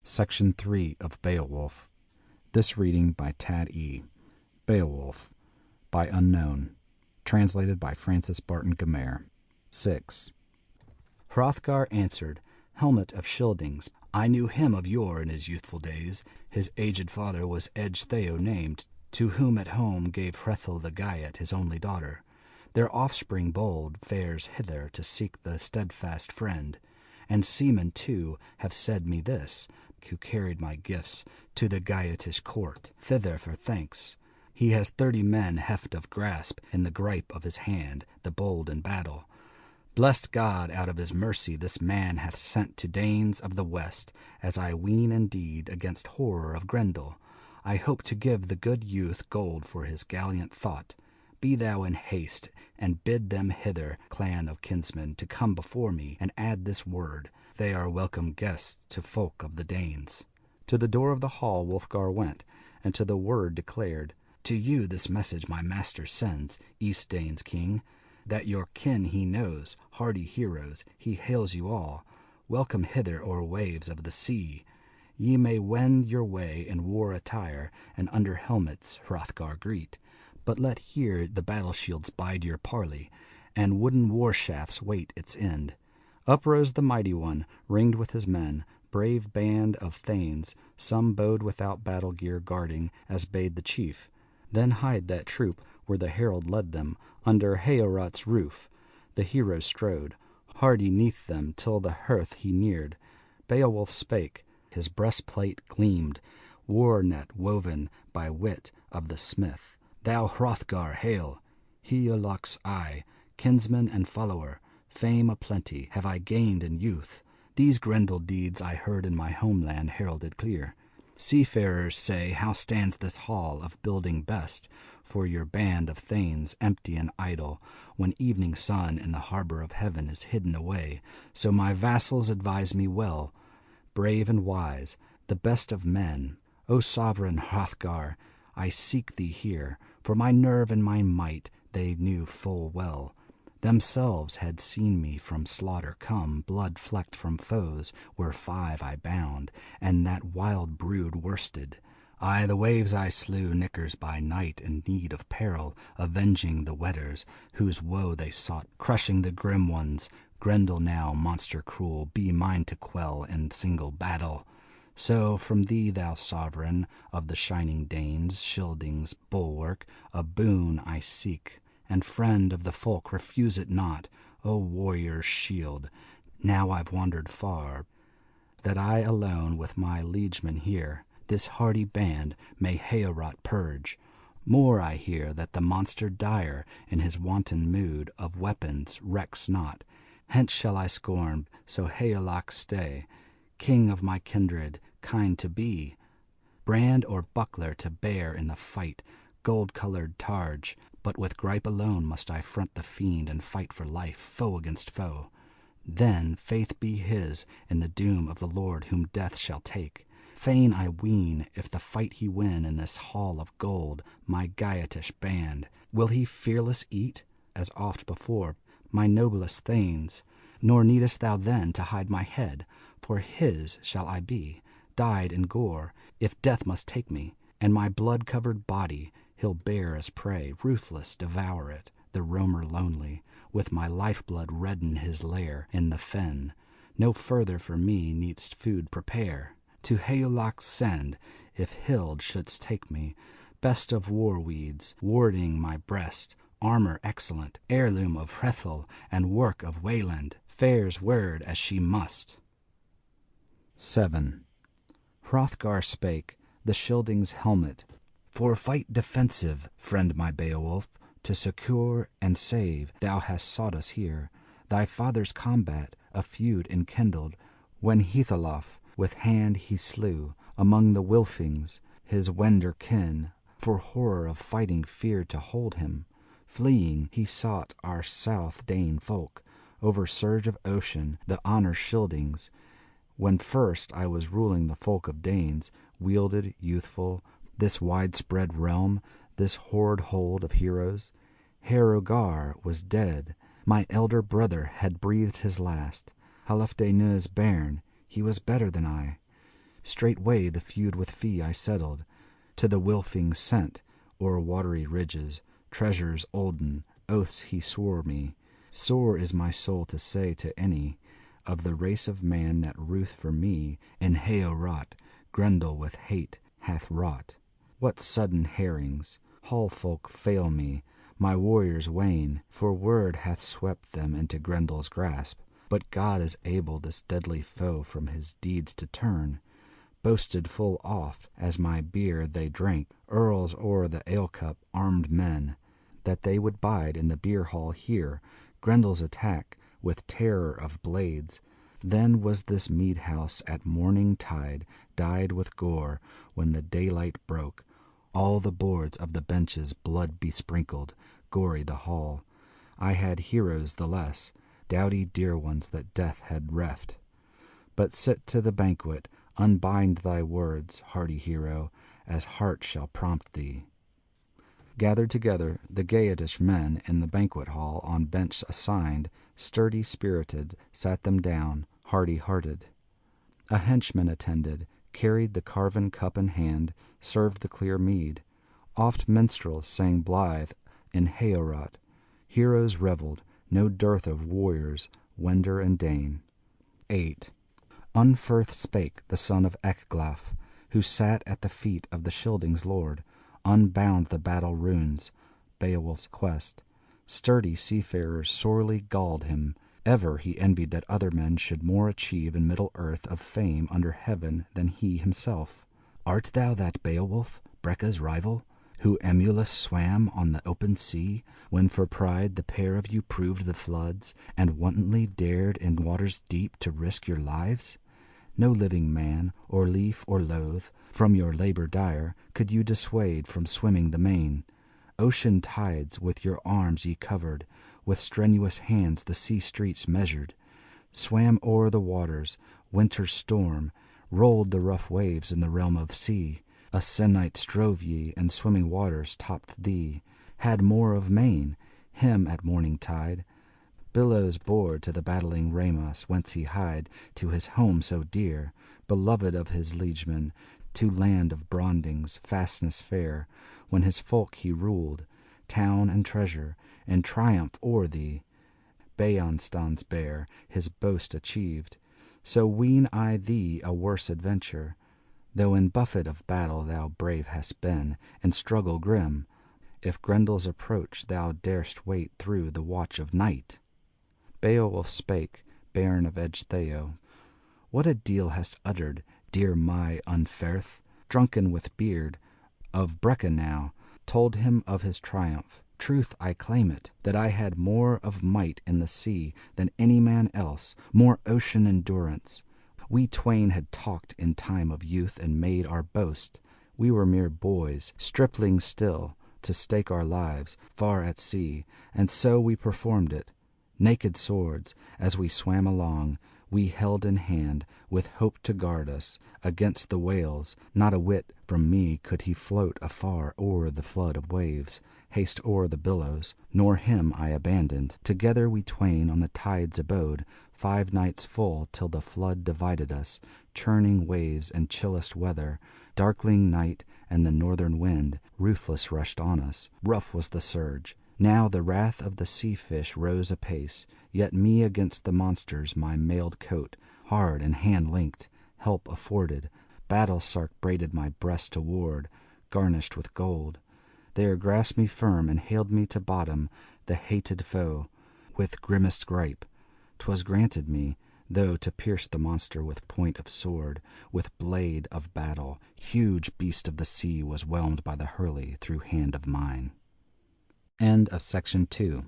Section 3 of Beowulf. This reading by Tad E. Beowulf, by Unknown. Translated by Francis Barton Gummere. 6. Hrothgar answered, Helmet of Scyldings, I knew him of yore in his youthful days. His aged father was Ecgtheow named, to whom at home gave Hrethel the Geat his only daughter. Their offspring bold fares hither to seek the steadfast friend. And seamen, too, have said me this, who carried my gifts to the Geatish court, thither for thanks. He has 30 men heft of grasp in the gripe of his hand, the bold in battle. Blessed God, out of his mercy this man hath sent to Danes of the west, as I ween indeed against horror of Grendel. I hope to give the good youth gold for his gallant thought. Be thou in haste, and bid them hither, clan of kinsmen, to come before me, and add this word, they are welcome guests to folk of the Danes. To the door of the hall Wulfgar went, and to the word declared, To you this message my master sends, East Danes' king, that your kin he knows, hardy heroes, he hails you all. Welcome hither o'er waves of the sea. Ye may wend your way in war attire, and under helmets Hrothgar greet. But let here the battle-shields bide your parley, and wooden war-shafts wait its end. Up rose the mighty one, ringed with his men, brave band of thanes, some bowed without battle-gear guarding, as bade the chief. Then hied that troop, where the herald led them, under Heorot's roof. The hero strode, hardy neath them, till the hearth he neared. Beowulf spake, his breastplate gleamed, war-net woven by wit of the smith. Thou Hrothgar, hail! Hygelac's I, kinsman and follower, fame a-plenty have I gained in youth. These Grendel deeds I heard in my homeland heralded clear. Seafarers say, how stands this hall of building best for your band of thanes, empty and idle, when evening sun in the harbor of heaven is hidden away? So my vassals advise me well, brave and wise, the best of men. O sovereign Hrothgar, I seek thee here, for my nerve and my might they knew full well. Themselves had seen me from slaughter come, blood-flecked from foes, where 5 I bound, and that wild brood worsted. Aye, the waves I slew, nickers by night in need of peril, avenging the wedders, whose woe they sought, crushing the grim ones. Grendel now, monster cruel, be mine to quell in single battle. So from thee, thou sovereign of the shining Danes, Scyldings' bulwark, a boon I seek, and friend of the folk, refuse it not, O warrior's shield. Now I've wandered far, that I alone with my liegemen here, this hardy band, may Heorot purge. More I hear, that the monster dire, in his wanton mood, of weapons recks not. Hence shall I scorn, so Hygelac stay, king of my kindred, kind to be, brand or buckler to bear in the fight, gold-colored targe, but with gripe alone must I front the fiend and fight for life, foe against foe. Then faith be his in the doom of the Lord whom death shall take. Fain I ween, if the fight he win in this hall of gold, my Geatish band, will he fearless eat, as oft before, my noblest thanes. Nor needest thou then to hide my head, for his shall I be, dyed in gore, if death must take me, and my blood-covered body he'll bear as prey, ruthless devour it, the roamer lonely, with my lifeblood redden his lair in the fen. No further for me needst food prepare. To Hygelac send, if Hild shouldst take me, best of war weeds, warding my breast, armor excellent, heirloom of Hrethel, and work of Wayland, fares word as she must. 7. Hrothgar spake, the Scyldings' helmet, For fight defensive, friend my Beowulf, to succour and save, thou hast sought us here. Thy father's combat, a feud enkindled, when Heathalof with hand he slew, among the Wylfings, his Wender kin, for horror of fighting feared to hold him. Fleeing, he sought our South Dane folk, over surge of ocean, the honor Scyldings. When first I was ruling the folk of Danes, wielded, youthful, this widespread realm, this hoard hold of heroes, Herogar was dead, my elder brother had breathed his last. Halfdane's bairn, he was better than I. Straightway the feud with fee I settled, to the Wilfing sent, o'er watery ridges, treasures olden, oaths he swore me. Sore is my soul to say to any of the race of man that ruth for me in Heorot, Grendel with hate hath wrought. What sudden herrings, hall folk fail me, my warriors wane, for word hath swept them into Grendel's grasp. But God is able this deadly foe from his deeds to turn. Boasted full oft, as my beer they drank, earls o'er the ale-cup, armed men, that they would bide in the beer-hall here, Grendel's attack, with terror of blades. Then was this mead-house at morning tide dyed with gore, when the daylight broke, all the boards of the benches blood besprinkled, gory the hall. I had heroes the less, doughty dear ones that death had reft. But sit to the banquet, unbind thy words, hardy hero, as heart shall prompt thee. Gathered together, the Geatish men in the banquet hall on bench assigned, sturdy-spirited, sat them down, hardy-hearted. A henchman attended, carried the carven cup in hand, served the clear mead. Oft minstrels sang blithe in Heorot. Heroes revelled, no dearth of warriors, Wender and Dane. 8. Unferth spake the son of Ecglaf, who sat at the feet of the Scyldings' lord, unbound the battle runes, Beowulf's quest. Sturdy seafarers sorely galled him. Ever he envied that other men should more achieve in Middle-earth of fame under heaven than he himself. Art thou that Beowulf, Breca's rival, who emulous swam on the open sea, when for pride the pair of you proved the floods, and wantonly dared in waters deep to risk your lives? No living man, or leaf or loath, from your labor dire, could you dissuade from swimming the main. Ocean tides with your arms ye covered, with strenuous hands the sea streets measured, swam o'er the waters, winter's storm, rolled the rough waves in the realm of sea. A sennight strove ye, and swimming waters topped thee, had more of main, him at morning tide. Billows bore to the battling Ramos, whence he hied to his home so dear, beloved of his liegemen, to land of Bronding's fastness fair, when his folk he ruled, town and treasure, in triumph o'er thee. Beonstans bare, his boast achieved. So ween I thee a worse adventure, though in buffet of battle thou brave hast been, in struggle grim, if Grendel's approach thou darest wait through the watch of night. Beowulf spake, bairn of Ecgtheow, what a deal hast uttered, dear my Unferth, drunken with beard, of Breca now, told him of his triumph. Truth, I claim it, that I had more of might in the sea than any man else, more ocean endurance. We twain had talked in time of youth and made our boast. We were mere boys, striplings still, to stake our lives, far at sea, and so we performed it. Naked swords, as we swam along, we held in hand, with hope to guard us against the whales. Not a whit from me could he float afar o'er the flood of waves, haste o'er the billows, nor him I abandoned. Together we twain on the tides abode, 5 nights full, till the flood divided us, churning waves and chillest weather, darkling night, and the northern wind, ruthless rushed on us. Rough was the surge. Now the wrath of the sea-fish rose apace, yet me against the monsters my mailed coat, hard and hand-linked, help afforded. Battle-sark braided my breast to ward, garnished with gold. There grasped me firm and haled me to bottom, the hated foe, with grimmest gripe. 'Twas granted me, though, to pierce the monster with point of sword, with blade of battle. Huge beast of the sea was whelmed by the hurley through hand of mine. End of section 2.